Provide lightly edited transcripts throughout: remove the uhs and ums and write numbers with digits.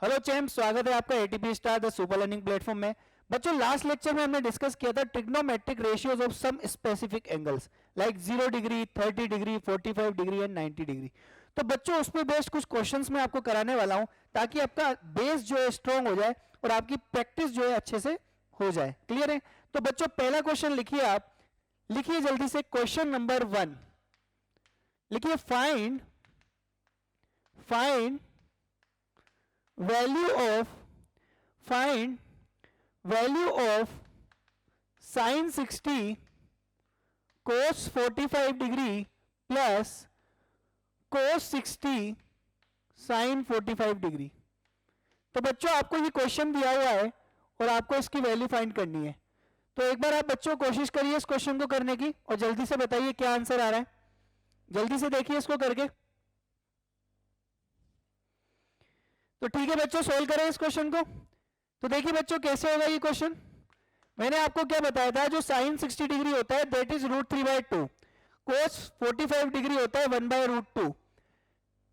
Hello champ, स्वागत है आपका ATP star the super learning platform में। बच्चों, लास्ट लेक्चर में हमने डिस्कस किया था trigonometric ratios of some specific angles like 0 degree, 30 degree, 45 degree and 90 degree. तो बच्चों, उस पर बेस्ड कुछ क्वेश्चंस मैं आपको कराने वाला हूं ताकि आपका बेस जो है स्ट्रांग हो जाए और आपकी प्रैक्टिस जो है अच्छे से हो जाए। क्लियर है? तो बच्चों, पहला क्वेश्चन लिखिए। आप लिखिए जल्दी से क्वेश्चन नंबर 1। लिखिए find find value of find value of sin 60 cos 45 degree plus cos 60 sin 45 degree. तो बच्चों, आपको ये क्वेश्चन दिया हुआ है और आपको इसकी वैल्यू फाइंड करनी है। तो एक बार आप बच्चों कोशिश करिए इस क्वेश्चन को करने की और जल्दी से बताइए क्या आंसर आ रहा है। जल्दी से देखिए इसको करके। तो ठीक है बच्चों, सोल्व करें इस क्वेश्चन को। तो देखिए बच्चों, कैसे होगा ये क्वेश्चन। मैंने आपको क्या बताया था, जो साइन 60 डिग्री होता है दैट इज √3/2, कोस 45 डिग्री होता है 1/√2,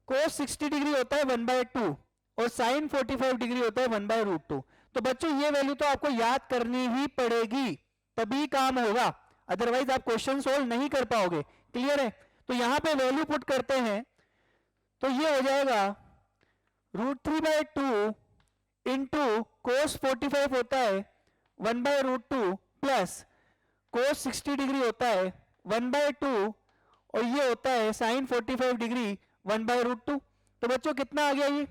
कोस 60 डिग्री होता है 1/2 और साइन 45 डिग्री होता है 1/√2। तो बच्चों, ये वैल्यू तो आपको याद करनी ही पड़ेगी, तभी काम होगा, अदरवाइज आप क्वेश्चन सोल्व नहीं कर पाओगे। क्लियर है? तो यहां पे वैल्यू पुट करते हैं तो ये हो जाएगा √3/2 इंटू कोस 45 होता है 1/√2 प्लस कोस 60 डिग्री होता है 1/2 और ये होता है साइन 45 डिग्री 1/√2। तो बच्चों, कितना आ गया ये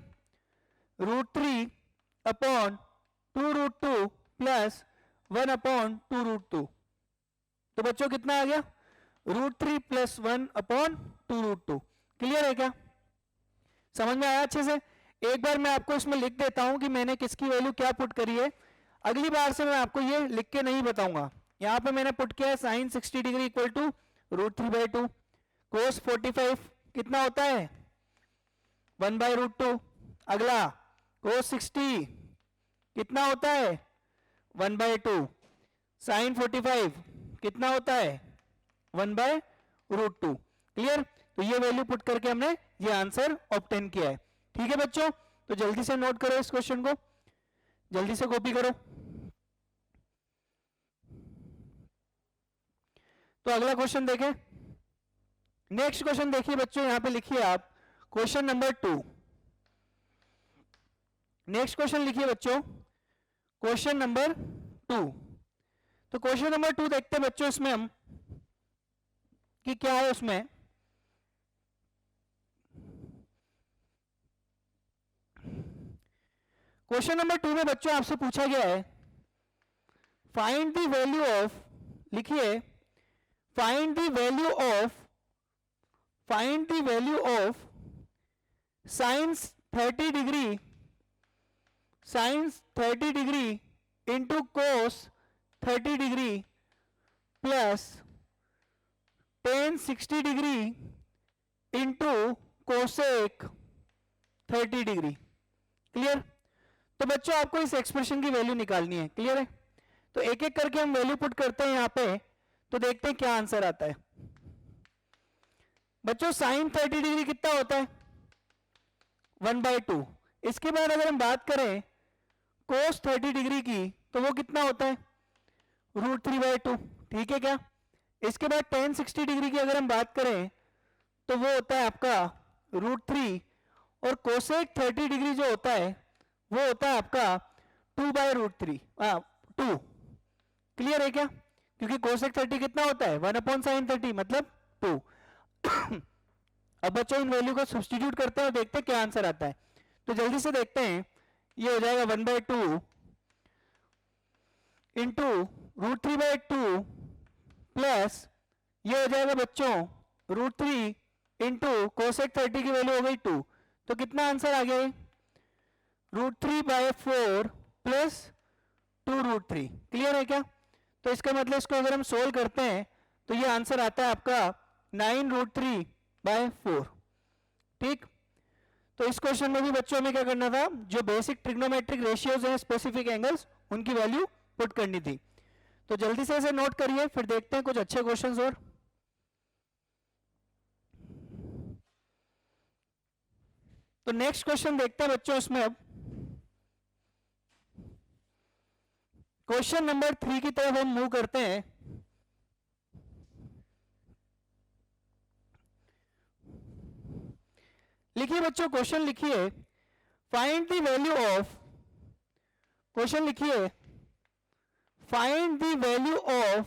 √3/2√2 प्लस 1/2√2। तो बच्चों, कितना आ गया √3 प्लस 1/2√2। क्लियर है क्या? समझ में आया अच्छे से? एक बार मैं आपको इसमें लिख देता हूं कि मैंने किसकी वैल्यू क्या पुट करी है। अगली बार से मैं आपको ये लिख के नहीं बताऊंगा। यहां पे मैंने पुट किया है साइन 60 डिग्री इक्वल टू √3/2, कोस 45 कितना होता है 1/√2, अगला कोस 60 कितना होता है 1/2, साइन 45 कितना होता है 1/√2। क्लियर? तो ये वैल्यू पुट करके हमने ये आंसर ऑब्टेन किया है। ठीक है बच्चों, तो जल्दी से नोट करो इस क्वेश्चन को, जल्दी से कॉपी करो। तो अगला क्वेश्चन देखें। नेक्स्ट क्वेश्चन देखिए बच्चों, यहां पे लिखिए आप क्वेश्चन नंबर 2। नेक्स्ट क्वेश्चन लिखिए बच्चों क्वेश्चन नंबर 2। तो क्वेश्चन नंबर 2 देखते हैं बच्चों इसमें हम कि क्या है उसमें। क्वेश्चन नंबर 2 में बच्चों आपसे पूछा गया है फाइंड द वैल्यू ऑफ, लिखिए find the value of science 30 degree into cos 30 degree plus ten 60 degree into cosec 30 degree. Clear? तो बच्चों, आपको इस एक्सप्रेशन की वैल्यू निकालनी है। क्लियर है? तो एक एक करके हम वैल्यू पुट करते हैं यहां पे, तो देखते हैं क्या आंसर आता है। बच्चों, साइन 30 डिग्री कितना होता है 1/2। इसके बाद अगर हम बात करें कोस 30 डिग्री की तो वो कितना होता है √3/2। ठीक है क्या? इसके बाद टेन 60 डिग्री की अगर हम बात करें तो वो होता है आपका √3 और कोसेक 30 डिग्री जो होता है वो होता है आपका 2/√3 2। क्लियर है क्या? क्योंकि कोसेक 30 कितना होता है 1/sin30 मतलब 2। अब बच्चों, इन वैल्यू को सब्स्टिट्यूट करते हैं और देखते हैं क्या आंसर आता है। तो जल्दी से देखते हैं। ये हो जाएगा 1/2 इंटू √3/2 प्लस ये हो जाएगा बच्चों √3 इंटू कोसेक 30 की वैल्यू हो गई 2। तो कितना आंसर आ गया √3/4 प्लस 2√3। क्लियर है क्या? तो इसका मतलब इसको अगर हम सोल्व करते हैं तो ये आंसर आता है आपका 9√3/4। ठीक? तो इस क्वेश्चन में भी बच्चों में क्या करना था, जो बेसिक ट्रिग्नोमेट्रिक रेशियोज हैं स्पेसिफिक एंगल्स उनकी वैल्यू पुट करनी थी। तो जल्दी से इसे नोट करिए, फिर देखते हैं कुछ अच्छे क्वेश्चंस और। तो नेक्स्ट क्वेश्चन देखते हैं बच्चों इसमें अब क्वेश्चन नंबर 3 की तरफ हम मूव करते हैं। लिखिए बच्चों, क्वेश्चन लिखिए, find the value of, question लिखिए, find the value of,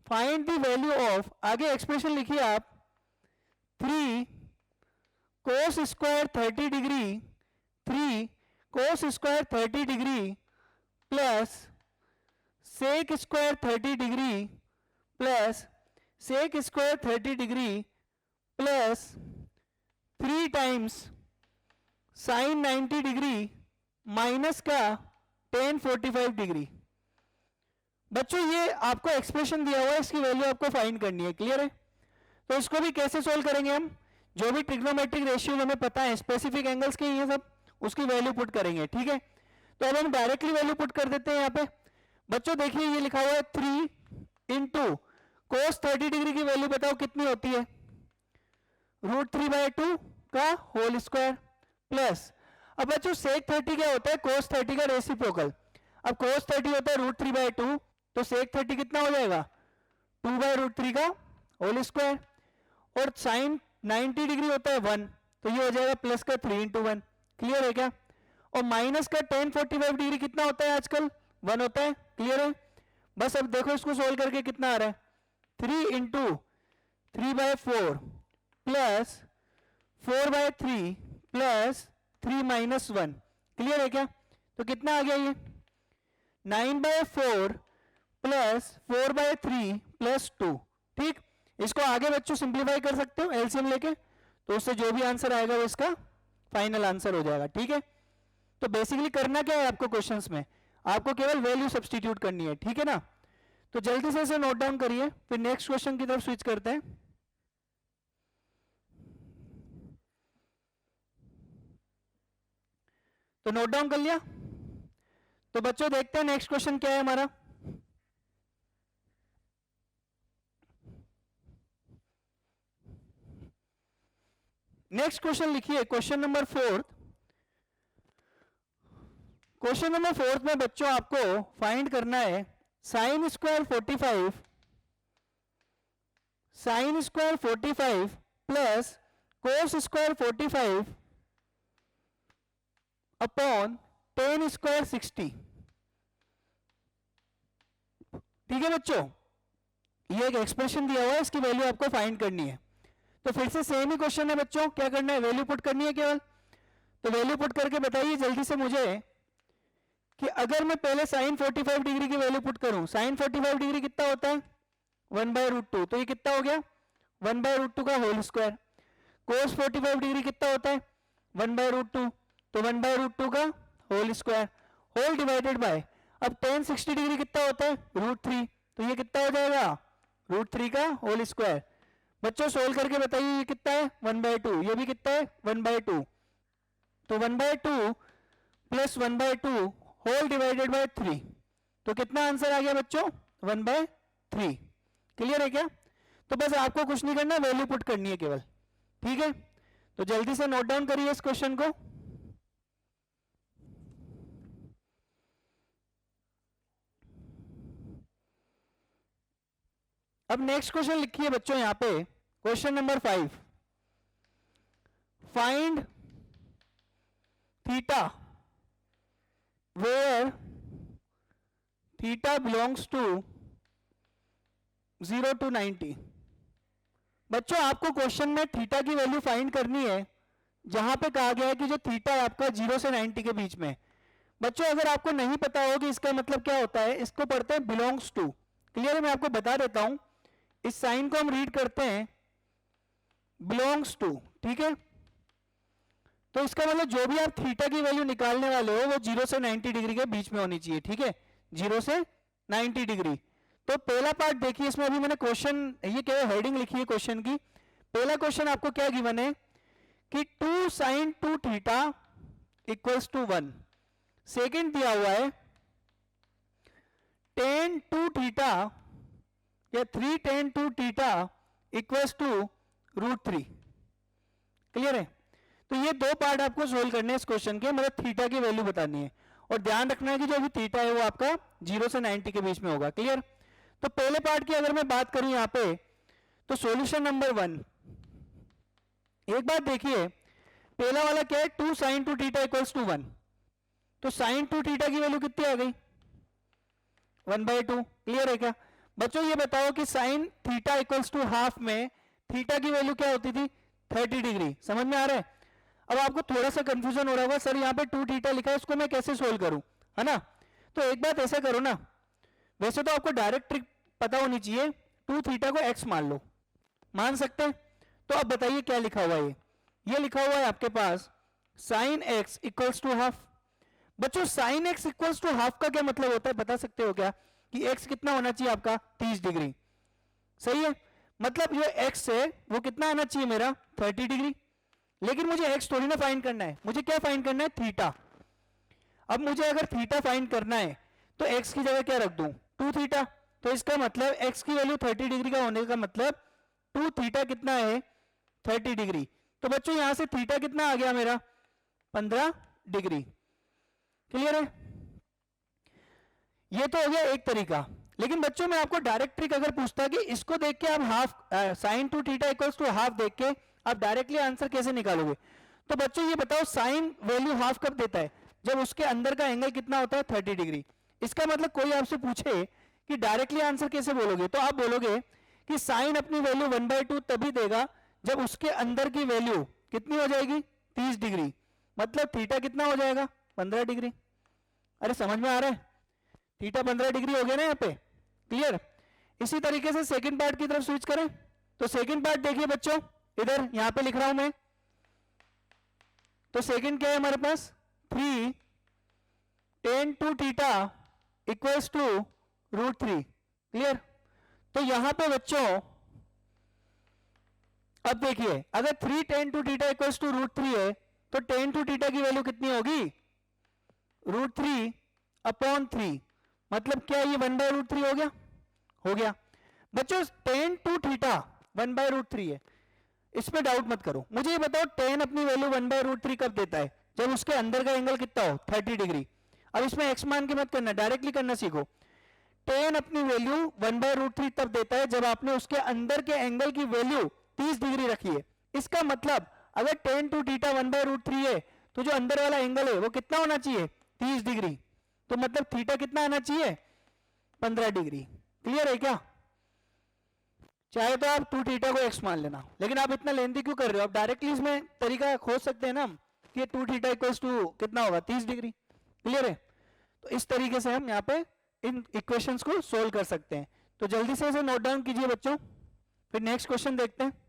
find the value of, आगे एक्सप्रेशन लिखिए आप, 3 cos square 30 degree, 3 cos square 30 degree plus sec square 30 degree plus sec square 30 degree plus 3 times sine 90 degree minus का tan 45 degree. बच्चों ये आपको expression दिया हुआ है, इसकी वैल्यू आपको फाइंड करनी है, क्लियर है? तो इसको भी कैसे सोल्व करेंगे हम, जो भी ट्रिग्नोमेट्रिक रेशियो हमें पता है, स्पेसिफिक एंगल्स के ये सब, उसकी वैल्यू पुट करेंगे, ठीक है? तो अब हम डायरेक्टली वैल्यू पुट कर देते हैं यहाँ पे। बच्चों देखिए ये लिखा हुआ है 3 इंटू कोस 30 डिग्री की वैल्यू बताओ कितनी होती है, √3/2 का होल स्क्वायर प्लस, अब बच्चों सेक 30 क्या होता है, कोस 30 का रेसिप्रोकल। अब कोस 30 होता है √3/2, तो सेक 30 कितना हो जाएगा, 2/√3 का होल स्क्वायर, और साइन 90 डिग्री होता है 1, तो ये हो जाएगा प्लस का 3 इंटू 1, क्लियर है क्या? और माइनस का tan 45 डिग्री कितना होता है आजकल, 1 होता है, क्लियर है? बस अब देखो इसको सोल्व करके कितना आ रहा है, 3 into 3/4 plus 4/3 plus 3 minus 1, clear है क्या? तो कितना आ गया ये 9/4 प्लस 4/3 प्लस 2, ठीक? इसको आगे बच्चों सिंप्लीफाई कर सकते हो एलसीएम लेके, तो उससे जो भी आंसर आएगा वो इसका फाइनल आंसर हो जाएगा, ठीक है? तो बेसिकली करना क्या है आपको क्वेश्चंस में, आपको केवल वैल्यू सब्स्टिट्यूट करनी है, ठीक है ना? तो जल्दी से इसे नोट डाउन करिए, फिर नेक्स्ट क्वेश्चन की तरफ स्विच करते हैं। तो नोट डाउन कर लिया? तो बच्चों देखते हैं नेक्स्ट क्वेश्चन क्या है हमारा। नेक्स्ट क्वेश्चन लिखिए, क्वेश्चन नंबर 4। क्वेश्चन नंबर 4 में बच्चों आपको फाइंड करना है sine square 45, sine square 45 plus cos square 45 upon tan square 60, ठीक है बच्चों? ये एक एक्सप्रेशन दिया हुआ है, इसकी वैल्यू आपको फाइंड करनी है। तो फिर से सेम ही क्वेश्चन है बच्चों, क्या करना है, वैल्यू पुट करनी है केवल। तो वैल्यू पुट करके बताइए जल्दी से मुझे कि अगर मैं पहले साइन 45 डिग्री की वैल्यू पुट करूं, साइन 45 डिग्री कितना होता है 1/√2, तो ये कितना हो गया 1/√2 का होल स्क्वायर। कोस 45 डिग्री कितना होता है 1/√2, तो 1/√2 का whole square, whole divided by, अब tan 60 डिग्री कितना होता है √3, तो ये कितना हो जाएगा √3 का होल स्क्वायर। बच्चों सोल्व करके बताइए ये कितना है 1/2, ये भी कितना है 1/2, तो 1/2 प्लस 1/2 होल डिवाइडेड बाय 3, तो कितना आंसर आ गया बच्चों 1/3, क्लियर है क्या? तो बस आपको कुछ नहीं करना, वैल्यू पुट करनी है केवल, ठीक है? तो जल्दी से नोट डाउन करिए इस क्वेश्चन को। अब नेक्स्ट क्वेश्चन लिखिए बच्चों यहां पे, question number 5, find theta where theta belongs to 0 to 90। बच्चों आपको क्वेश्चन में थीटा की वैल्यू फाइंड करनी है, जहां पे कहा गया है कि जो थीटा है आपका 0 से 90 के बीच में। बच्चों अगर आपको नहीं पता हो कि इसका मतलब क्या होता है, इसको पढ़ते हैं बिलोंग्स टू, क्लियर है? मैं आपको बता देता हूं, इस साइन को हम रीड करते हैं बिलोंग्स टू, ठीक है? तो इसका मतलब जो भी आप थीटा की वैल्यू निकालने वाले हो वो 0 से 90 डिग्री के बीच में होनी चाहिए, ठीक है? 0 से 90 डिग्री। तो पहला पार्ट देखिए, इसमें अभी मैंने क्वेश्चन, ये क्या हेडिंग लिखी है क्वेश्चन की। पहला क्वेश्चन आपको क्या गिवन है कि 2 sin 2 theta equals to 1। Second दिया हुआ है tan 2 थीटा या 3 tan 2 theta equals to √3, clear है? तो ये दो पार्ट आपको सोल्व करने हैं इस क्वेश्चन के, मतलब थीटा की वैल्यू बतानी है। और ध्यान रखना है कि जो भी थीटा है वो आपका 0 से 90 के बीच में होगा। क्लियर? तो पहले पार्ट की अगर मैं बात करूं यहां पे, तो सॉल्यूशन नंबर 1, एक बात देखिए, पहला वाला क्या है, 2 sin 2 थीटा इक्वल्स टू 1, तो sin 2 थीटा की वैल्यू कितनी आ गई, 1/2। क्लियर है क्या? बच्चों ये बताओ कि sin theta equals to half में थीटा की वैल्यू क्या होती थी, 30 डिग्री। समझ में आ रहा है? अब आपको थोड़ा सा कंफ्यूजन हो रहा होगा, सर यहाँ पे 2 थीटा लिखा है, इसको मैं कैसे सोल्व करूं, है ना? तो एक बात ऐसा करो ना, वैसे तो आपको डायरेक्ट ट्रिक पता होनी चाहिए, 2 थीटा को x मान लो, मान सकते हैं? तो अब बताइए क्या लिखा हुआ है, ये लिखा हुआ है आपके पास sin x equals to half. बच्चों sin x equals to half का क्या मतलब होता है, बता सकते हो क्या? कि x कितना होना चाहिए आपका, 30 डिग्री। सही है, मतलब जो x है वो कितना आना चाहिए मेरा, 30 डिग्री। लेकिन मुझे x थोड़ी ना फाइंड करना है, मुझे क्या फाइंड करना है, थीटा। अब मुझे अगर थीटा फाइंड करना है तो x की जगह क्या रख दूं, 2 थीटा। तो इसका मतलब x की वैल्यू 30 डिग्री का होने का मतलब 2 थीटा कितना है, 30 डिग्री। तो बच्चों यहां से थीटा कितना आ गया मेरा, 15 डिग्री। क्लियर है? ये तो हो गया एक तरीका। लेकिन बच्चों मैं आपको डायरेक्ट ट्रिक अगर पूछता कि इसको देख के आप half sin 2 theta equals to half देख के आप डायरेक्टली आंसर कैसे निकालोगे, तो बच्चों ये बताओ साइन वैल्यू हाफ कब देता है, जब उसके अंदर का एंगल कितना होता है, 30 डिग्री। इसका मतलब कोई आपसे पूछे कि डायरेक्टली आंसर कैसे बोलोगे, तो आप बोलोगे कि साइन अपनी वैल्यू 1/2 तभी देगा जब उसके अंदर की वैल्यू कितनी हो जाएगी, 30 डिग्री। मतलब थीटा कितना हो जाएगा, 15 डिग्री। अरे समझ में आ रहा है? थीटा 15 डिग्री हो गया ना यहाँ पे। क्लियर? इसी तरीके से सेकंड पार्ट की तरफ स्विच करें, तो सेकंड पार्ट देखिए बच्चों, इधर यहां पे लिख रहा हूं मैं। तो सेकंड क्या है हमारे पास, 3 tan 2 theta equals to √3। Clear? तो यहां पे बच्चों अब देखिए, अगर 3 tan 2 थीटा इक्वल्स टू √3 है तो tan 2 थीटा की वैल्यू कितनी होगी, √3/3। मतलब क्या ये 1/√3 हो गया, हो गया। बच्चों tan 2 थीटा 1/√3 है, इसमें डाउट मत करो। मुझे ये बताओ tan अपनी वैल्यू 1/√3 कब देता है, जब उसके अंदर का एंगल कितना हो, 30 डिग्री। अब इसमें x मान के मत करना, डायरेक्टली करना सीखो। tan अपनी वैल्यू 1/√3 तब देता है जब आपने उसके अंदर के एंगल की वैल्यू 30 डिग्री रखी है। इसका मतलब अगर tan 2 थीटा 1/√3 है तो जो अंदर वाला एंगल है वो कितना होना चाहिए, 30 डिग्री। तो मतलब थीटा कितना आना चाहिए, 15 डिग्री। क्लियर है क्या? चाहे तो आप 2 थीटा को x मान लेना, लेकिन आप इतना लेंथी क्यों कर रहे हो? आप डायरेक्टली इसमें तरीका खोज सकते हैं ना कि 2 थीटा इक्वल्स टू कितना होगा, 30 डिग्री। क्लियर है? तो इस तरीके से हम यहाँ पे इन इक्वेशंस को सोल्व कर सकते हैं। तो जल्दी से इसे नोट डाउन कीजिए बच्चों, फिर नेक्स्ट क्वेश्चन देखते हैं।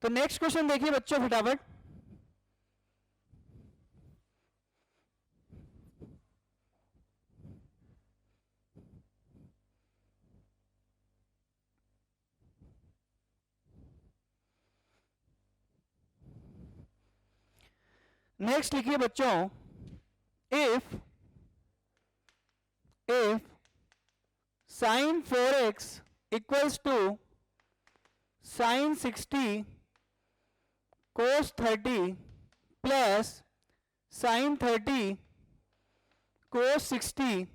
तो नेक्स्ट क्वेश्चन देखिए बच्चों फटाफट। नेक्स्ट लिखिए बच्चों, if sin 4x equals to sin 60 cos 30 plus sin 30 cos 60।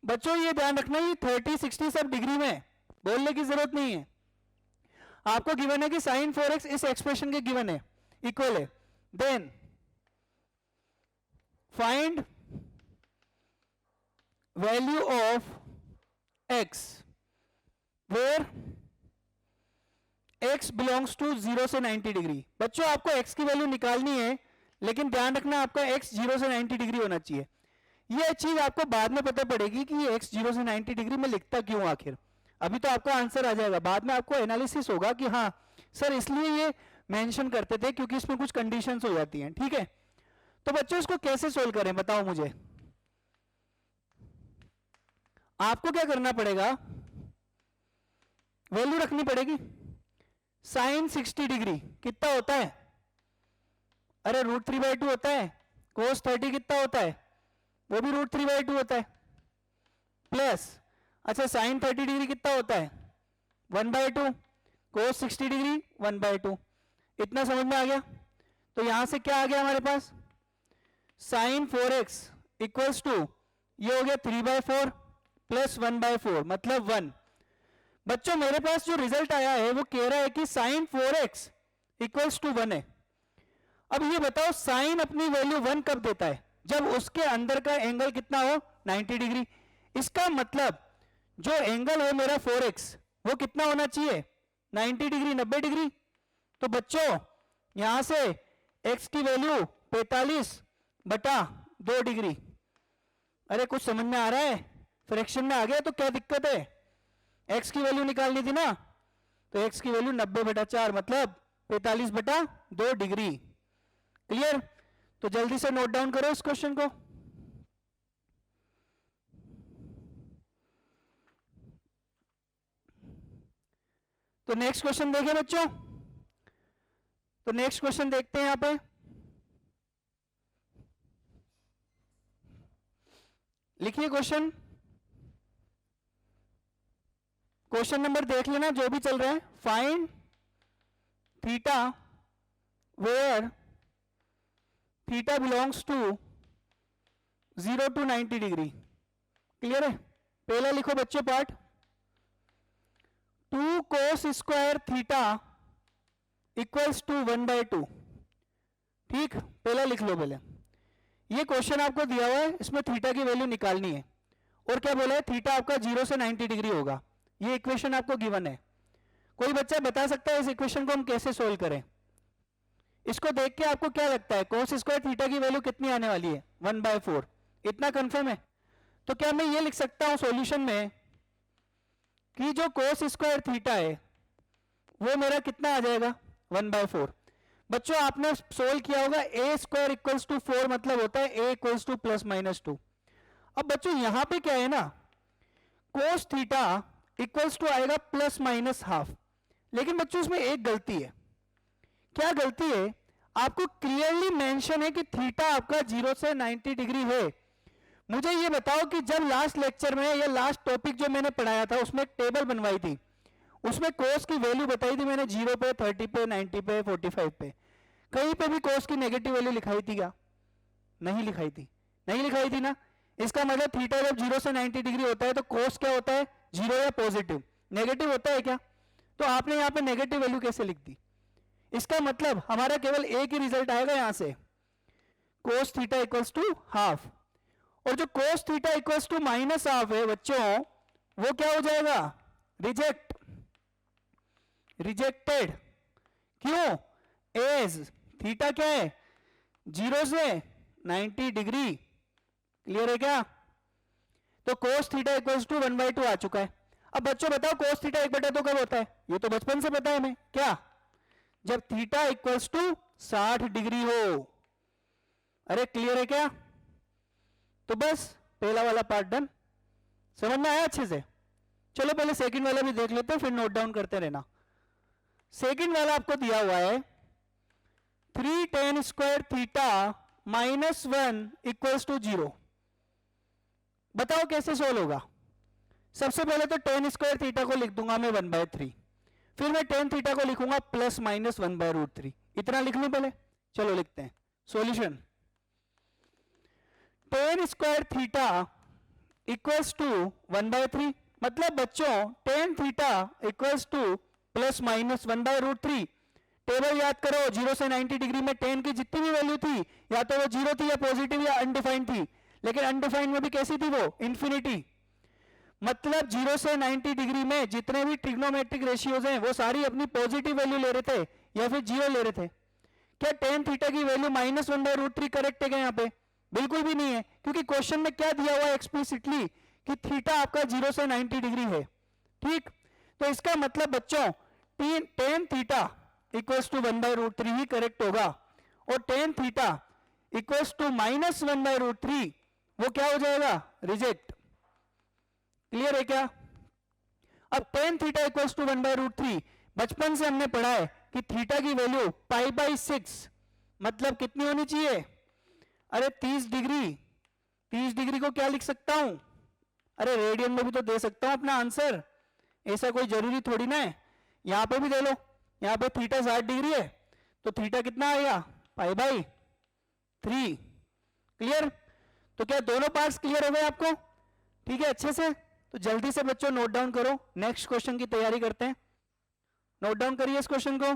बच्चों ये ध्यान रखना, ये 30 60 सब डिग्री में, बोलने की जरूरत नहीं है। आपको गिवन है कि sin 4x इस एक्सप्रेशन के गिवन है, इक्वल है। Then find value of x where x belongs to 0 से 90 डिग्री। बच्चों आपको x की वैल्यू निकालनी है, लेकिन ध्यान रखना आपका x 0 से 90 डिग्री होना चाहिए। ये चीज आपको बाद में पता पड़ेगी कि ये x 0 से 90 डिग्री में लिखता क्यों आखिर। अभी तो आपका आंसर आ जाएगा, बाद में आपको एनालिसिस होगा कि हाँ सर इसलिए ये मेंशन करते थे क्योंकि इसमें कुछ कंडीशंस हो जाती हैं। ठीक है? तो बच्चों इसको कैसे सोल्व करें बताओ मुझे। आपको क्या करना पड़ेगा, वैल्यू रखनी पड़ेगी। साइन 60 डिग्री कितना होता है, अरे √3/2 होता है। कोस 30 कितना होता है, वो भी √3/2 होता है। प्लस अच्छा साइन 30 डिग्री कितना होता है, 1/2। cos 60 degree 1/2। इतना समझ में आ गया? तो यहां से क्या आ गया हमारे पास, sin 4x इक्वल्स टू ये हो गया 3/4 प्लस 1/4 मतलब 1। बच्चों मेरे पास जो रिजल्ट आया है वो कह रहा है कि sin 4x इक्वल्स टू 1 है। अब ये बताओ साइन अपनी वैल्यू 1 कब देता है, जब उसके अंदर का एंगल कितना हो 90 डिग्री। इसका मतलब जो एंगल है मेरा 4x वो कितना होना चाहिए 90 डिग्री 90 डिग्री। तो बच्चों यहां से x की वैल्यू 45/2 डिग्री। अरे कुछ समझ में आ रहा है? फ्रैक्शन में आ गया तो क्या दिक्कत है, x की वैल्यू निकालनी थी ना, तो x की वैल्यू 90/4 मतलब 45/2 डिग्री। क्लियर? तो जल्दी से नोट डाउन करो इस क्वेश्चन को। तो नेक्स्ट क्वेश्चन देखें बच्चों, तो नेक्स्ट क्वेश्चन देखते हैं यहां पे। लिखिए क्वेश्चन, क्वेश्चन नंबर देख लेना जो भी चल रहा है। Find theta where theta belongs to 0 to 90 degree. Clear है? पहला लिखो बच्चे part, 2 cos square theta equals to 1/2। ठीक, पहला लिख लो पहले। ये क्वेश्चन आपको दिया हुआ है, इसमें थीटा की वैल्यू निकालनी है और क्या बोला है, थीटा आपका 0 से 90 डिग्री होगा। ये इक्वेशन आपको गिवन है। कोई बच्चा बता सकता है इस इक्वेशन को हम कैसे सोल्व करें? इसको देख के आपको क्या लगता है cos स्क्वायर थीटा की वैल्यू कितनी आने वाली है 1/4, इतना कंफर्म है? तो क्या मैं ये लिख सकता हूं सॉल्यूशन में कि जो cos स्क्वायर थीटा है वो मेरा कितना आ जाएगा 1/4। बच्चों आपने सोल्व किया होगा a स्क्वायर इक्वल्स टू 4 मतलब होता है a इक्वल्स टू +-2। अब बच्चों यहां पे क्या है ना, cos थीटा इक्वल्स टू आएगा +-½ लेकिन बच्चों इसमें एक गलती है। क्या गलती है? आपको क्लियरली मेंशन है कि थीटा आपका 0 से 90 डिग्री है। मुझे ये बताओ कि जब लास्ट लेक्चर में या लास्ट टॉपिक जो मैंने पढ़ाया था उसमें एक टेबल बनवाई थी, उसमें cos की वैल्यू बताई थी मैंने 0 पे 30 पे 90 पे 45 पे, कहीं पे भी cos की नेगेटिव वैल्यू लिखाई थी क्या? नहीं लिखाई थी, नहीं लिखाई थी ना। इसका मतलब थीटा जब 0 से 90 डिग्री होता है तो cos क्या होता है, 0 या पॉजिटिव, नेगेटिव होता है क्या? तो आपने यहाँ पे नेगेटिव वैल्यू कैसे लिख दी? इसका मतलब हमारा केवल एक ही रिजल्ट आएगा यहां से, cos theta equals to half. और जो cos थीटा इक्वल्स टू -½ है बच्चों, वो क्या हो जाएगा, रिजेक्टेड। क्यों? एज थीटा क्या है 0 से 90 डिग्री। क्लियर है क्या? तो cos थीटा इक्वल्स टू 1/2 आ चुका है। अब बच्चों बताओ cos थीटा 1/2 कब होता है? ये तो बचपन से पता है हमें, क्या? जब थीटा इक्वल्स टू 60 डिग्री हो। अरे क्लियर है क्या? तो बस पहला वाला पार्ट डन, समझ में आया अच्छे से? चलो पहले सेकंड वाला भी देख लेते हैं, फिर नोट डाउन करते रहना। सेकंड वाला आपको दिया हुआ है 3 tan square theta -1 equals to 0। बताओ कैसे सोल्व होगा? सबसे पहले तो tan स्क्वायर थीटा को लिख दूंगा मैं 1/3, फिर मैं tan थीटा को लिखूंगा +-1/√3। इतना लिख लूं पहले? चलो लिखते हैं solution. tan square theta equals to 1/3 मतलब बच्चों tan theta equals to +-1/√3। Table याद करो, 0 से 90 डिग्री में tan की जितनी भी वैल्यू थी या तो वो 0 थी या पॉजिटिव या अनडिफाइंड थी, लेकिन अनडिफाइंड में भी कैसी थी वो, इंफिनिटी। मतलब 0 से 90 डिग्री में जितने भी ट्रिग्नोमेट्रिक रेशियोज हैं वो सारी अपनी पॉजिटिव वैल्यू ले रहे थे या फिर 0 ले रहे थे। क्या tan थीटा की वैल्यू -1/√3 करेक्ट है क्या यहाँ पे? बिल्कुल भी नहीं है, क्योंकि क्वेश्चन में क्या दिया हुआ है एक्सप्लिसिटली कि थीटा आपका 0 से 90 डिग्री है। ठीक, तो इसका मतलब बच्चों tan थीटा इक्वल्स टू 1/√3 ही करेक्ट होगा, और tan थीटा इक्वल्स टू -1/√3 वो क्या हो जाएगा, रिजेक्ट। क्लियर है क्या? अब tan थीटा इक्वल्स टू 1/√3 बचपन से हमने पढ़ा है कि थीटा की वैल्यू π/6 मतलब कितनी होनी चाहिए? अरे 30 डिग्री। 30 डिग्री को क्या लिख सकता हूं? अरे रेडियन में भी तो दे सकता हूं अपना आंसर, ऐसा कोई जरूरी थोड़ी ना है। यहां पे भी दे लो, यहां पे थीटा 60 डिग्री है तो थीटा कितना आएगा π/3। क्लियर? तो क्या दोनों पार्ट्स क्लियर हो गए आपको? ठीक है, अच्छे से। तो जल्दी से बच्चों नोट डाउन करो, नेक्स्ट क्वेश्चन की तैयारी करते हैं। नोट डाउन करिए इस क्वेश्चन को।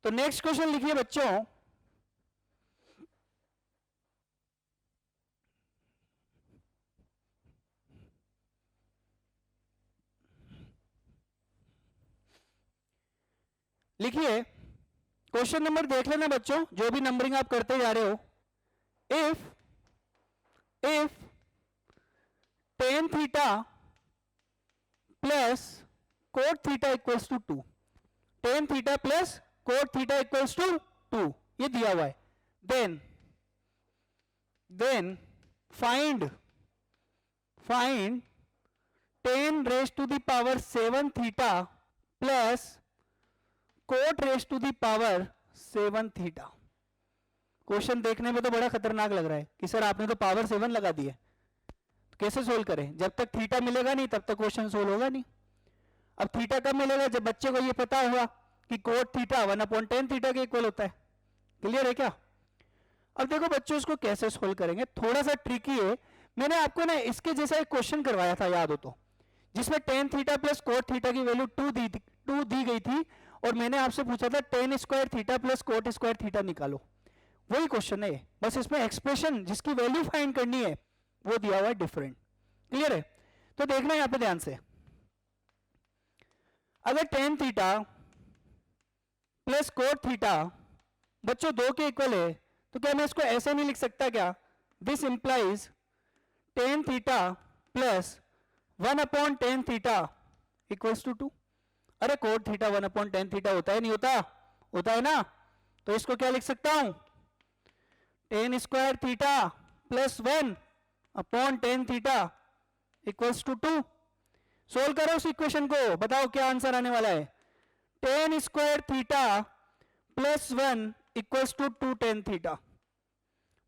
तो नेक्स्ट क्वेश्चन लिखिए बच्चों, लिखिए क्वेश्चन नंबर देख लेना बच्चों, जो भी नंबरिंग आप करते जा रहे हो। If tan theta plus cot theta equals to 2, tan theta plus cot theta equals to 2, ये दिया हुआ है। Then find tan raise to the power 7 theta plus cot raise to the power 7 theta. Question देखने में तो बड़ा खतरनाक लग रहा है कि सर आपने तो पावर 7 लगा दी है, तो कैसे सोल्व करें? जब तक थीटा मिलेगा नहीं तब तक क्वेश्चन सोल्व होगा नहीं। अब थीटा कब मिलेगा? जब बच्चे को ये पता होगा कि कोट थीटा 1/tan थीटा के इक्वल होता है। क्लियर है क्या? अब देखो बच्चों इसको कैसे सोल्व करेंगे, थोड़ा सा ट्रिकी है। मैंने आपको ना इसके जैसा एक क्वेश्चन करवाया था, याद हो तो, जिसमें tan theta plus cot theta की वैल्यू 2 दी गई थी और मैंने आपसे पूछा था tan square theta plus coat square theta निकालो। वही क्वेश्चन है, बस इसमें एक्सप्रेशन जिसकी वैल्यू फाइंड करनी है वो दिया हुआ है डिफरेंट। क्लियर है? तो देखना यहां पे ध्यान से, अगर tan theta plus cot theta बच्चों 2 के इक्वल है तो क्या मैं इसको ऐसे नहीं लिख सकता क्या? This implies tan theta plus 1/tan theta equals to 2। अरे कोट थीटा 1/tan थीटा होता है नहीं होता? होता है ना? तो इसको क्या लिख सकता हूं? tan square theta plus 1/tan theta equals to 2। Solve करो उस इक्वेशन को, बताओ क्या आंसर आने वाला है? tan square theta plus 1 equals to 2 tan theta.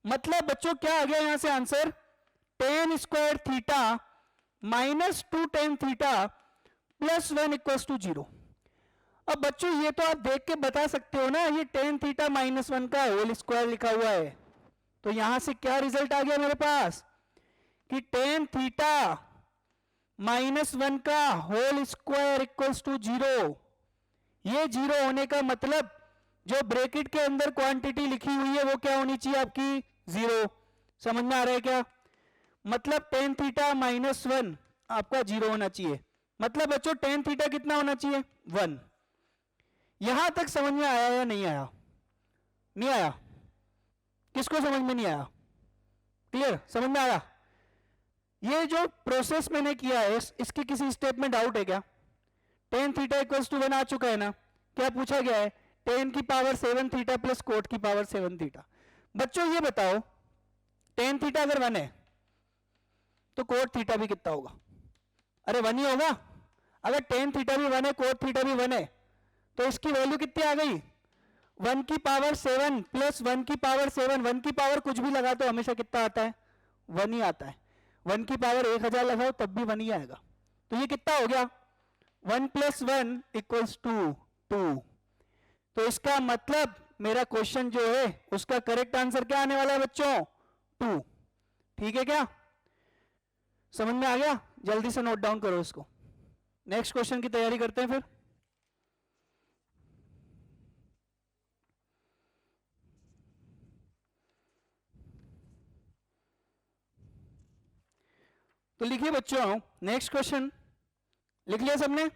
मतलब बच्चों क्या आ गया यहां से answer? tan square theta minus 2 tan theta plus 1 equals to 0। अब बच्चों ये तो आप देख के बता सकते हो ना, ये tan थीटा माइनस 1 का होल स्क्वायर लिखा हुआ है, तो यहां से क्या रिजल्ट आ गया मेरे पास कि tan थीटा माइनस 1 का होल स्क्वायर इक्वल्स टू 0। ये 0 होने का मतलब जो ब्रैकेट के अंदर क्वांटिटी लिखी हुई है वो क्या होनी चाहिए आपकी? 0। समझ में आ रहा है क्या? मतलब tan थीटा माइनस 1 आपका 0 होना चाहिए। मतलब बच्चों tan थीटा कितना होना चाहिए? 1। यहां तक समझ में आया या नहीं आया? नहीं आया? किसको समझ में नहीं आया? क्लियर? समझ में आया? ये जो प्रोसेस मैंने किया है इसके किसी स्टेप में डाउट है क्या? tan थीटा इक्वल्स टू 1 आ चुका है ना? क्या पूछा गया है? tan की पावर 7 थीटा प्लस कोट की पावर 7 थीटा। बच्चों ये बताओ tan थीटा अगर 1 है तो कोट थीटा भी कितना होगा? अरे 1 ही होगा। अगर tan थीटा भी 1 है, कोट थीटा भी 1 है, तो इसकी वैल्यू कितनी आ गई? 1 की पावर 7 प्लस 1 की पावर 7। 1 की पावर कुछ भी लगा तो हमेशा कितना आता है? 1 ही आता है। 1 की पावर 1000 लगाओ तब भी 1 ही आएगा। तो ये कितना हो गया? 1 प्लस 1 इक्वल्स टू 2। तो इसका मतलब मेरा क्वेश्चन जो है उसका करेक्ट आंसर क्या आने वाला है बच्चों? 2। ठीक है क्या? समझ में आ गया? जल्दी से नोट डाउन करो इसको, नेक्स्ट क्वेश्चन की तैयारी करते हैं फिर। तो लिखिए बच्चों नेक्स्ट क्वेश्चन, लिख लिया सबने?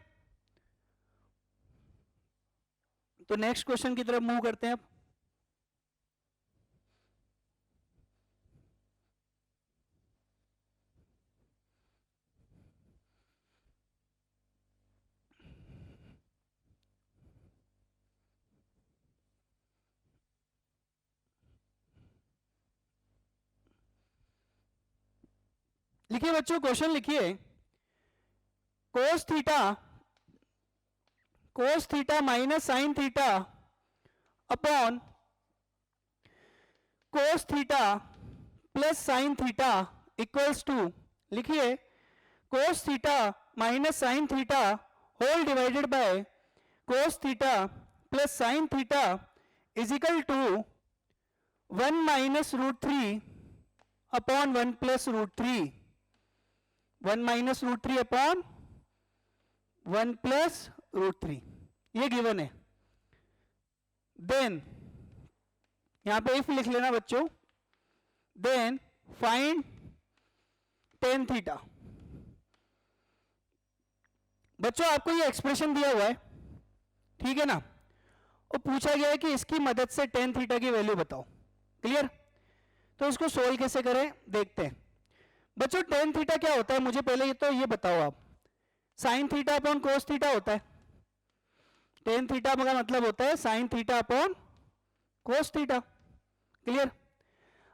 तो नेक्स्ट क्वेश्चन की तरफ मूव करते हैं अब। लिखिए बच्चों क्वेश्चन लिखिए, cos theta minus sine theta upon cos theta plus sine theta equals to, लिखिए cos theta minus sine theta whole divided by cos theta plus sine theta is equal to 1 minus root three upon 1 plus root three, 1 minus root three upon 1 plus root three, ये given है। Then यहां पे if लिख लेना बच्चों, then find tan theta. बच्चों आपको ये एक्सप्रेशन दिया हुआ है, ठीक है ना, और पूछा गया है कि इसकी मदद से टेन थीटा की वैल्यू बताओ। क्लियर? तो इसको सोल्व कैसे करें देखते हैं। बच्चों टेन थीटा क्या होता है, मुझे पहले ये बताओ आप। Sign theta upon cos theta होता है। टेन थीटा का मतलब होता है sign theta upon cos theta. Clear?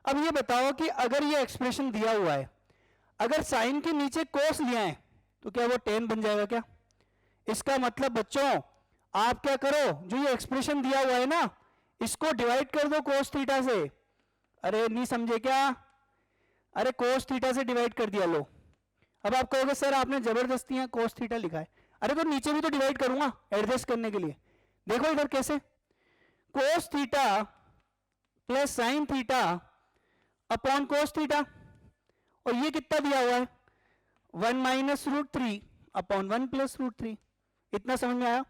अब ये बताओ कि अगर ये एक्सप्रेशन दिया हुआ है, अगर साइन के नीचे कोस लिया है तो क्या वो टेन बन जाएगा क्या? इसका मतलब बच्चों आप क्या करो, जो ये एक्सप्रेशन दिया हुआ है ना, इसको डिवाइड कर दो कोस थीटा से। अरे नहीं समझे क्या? अरे कोस थीटा से डिवाइड कर दिया, लो। अब आप कहोगे सर आपने जबरदस्ती यहाँ कोस थीटा लिखा है। अरे तो नीचे भी तो डिवाइड करूंगा एडजस्ट करने के लिए। देखो इधर कैसे, cos theta plus sine theta upon cos theta, और ये कितना दिया हुआ है 1 minus root three upon 1 plus root three. इतना समझ में आया?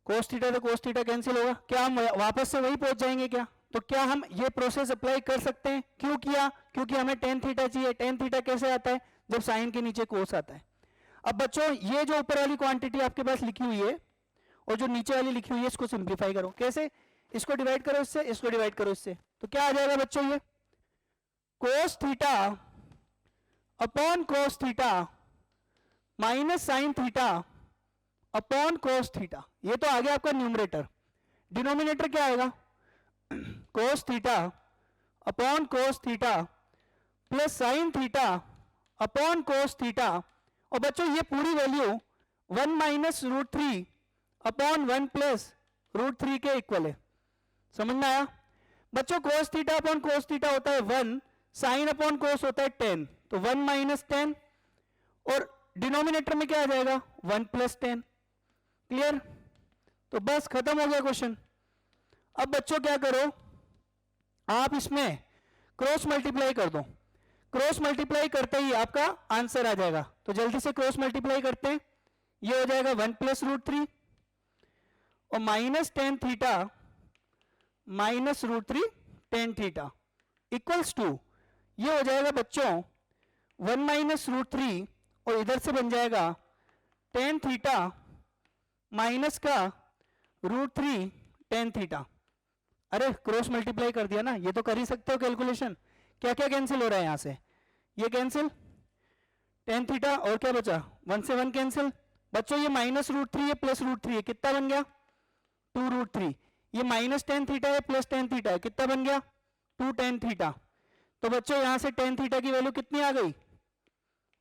कोस थीटा तो कोस थीटा कैंसिल होगा, क्या हम वापस से वही पहुंच जाएंगे क्या? तो क्या हम ये प्रोसेस अप्लाई कर सकते हैं? क्यों किया? क्योंकि हमें टेन थीटा चाहिए। टेन थीटा कैसे आता है? जब साइन के नीचे कोस आता है। अब बच्चों ये जो ऊपर वाली क्वांटिटी आपके पास लिखी हुई है और जो नीचे वाली लिखी हुई है, इसको सिंप्लीफाई करो। कैसे? इसको डिवाइड करो इससे, इसको डिवाइड करो इससे, तो क्या आ जाएगा बच्चों? ये cos theta upon cos theta minus sine theta upon cos theta. ये तो आ गया आपका न्यूमरेटर। डिनोमिनेटर क्या आएगा? Cos theta upon cos theta plus sine theta upon cos theta. और बच्चों ये पूरी value 1 minus root three upon 1 plus root three के इक्वल है। समझ में आया? बच्चों cos theta upon cos theta होता है 1, साइन अपॉन कोस होता है 10, तो 1 माइनस 10, और डिनोमिनेटर में क्या आ जाएगा 1 प्लस 10। क्लियर? तो बस खत्म हो गया क्वेश्चन। अब बच्चों क्या करो, आप इसमें क्रॉस मल्टीप्लाई कर दो। क्रॉस मल्टीप्लाई करते ही आपका आंसर आ जाएगा, तो जल्दी से क्रॉस मल्टीप्लाई करते हैं। ये हो जाएगा 1 प्लस रूट थ्री और minus ten theta minus root three ten theta equals to, ये हो जाएगा बच्चों 1 माइनस रूट थ्री, और इधर से बन जाएगा टेन थीटा माइनस का रूट थ्री टेन थीटा। अरे क्रॉस मल्टीप्लाई कर दिया ना, ये तो कर ही सकते हो कैलकुलेशन। क्या क्या कैंसिल हो रहा है यहां से? ये कैंसिल, टेन थीटा, और क्या बचा 1 से 1 कैंसिल। बच्चों ये माइनस रूट थ्री है प्लस रूट थ्री है, कितना बन गया 2 रूट थ्री। ये माइनस टेन थीटा है प्लस टेन थीटा है, कितना बन गया 2 टेन थीटा। तो बच्चों यहां से टेन थीटा की वैल्यू कितनी आ गई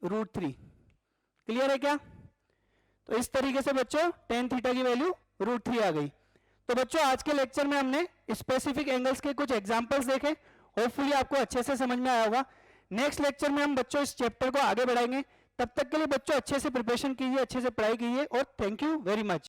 रूट थ्री। क्लियर है क्या? तो इस तरीके से बच्चों टेन थीटा की वैल्यू रूट थ्री आ गई। तो बच्चों आज के लेक्चर में हमने स्पेसिफिक एंगल्स के कुछ एग्जांपल्स देखे, होपफुली आपको अच्छे से समझ में आया होगा। नेक्स्ट लेक्चर में हम बच्चों इस चैप्टर को आगे बढ़ाएंगे। तब तक के लिए बच्चों अच्छे से प्रिपरेशन कीजिए, अच्छे से पढ़ाई कीजिए, और थैंक यू वेरी मच।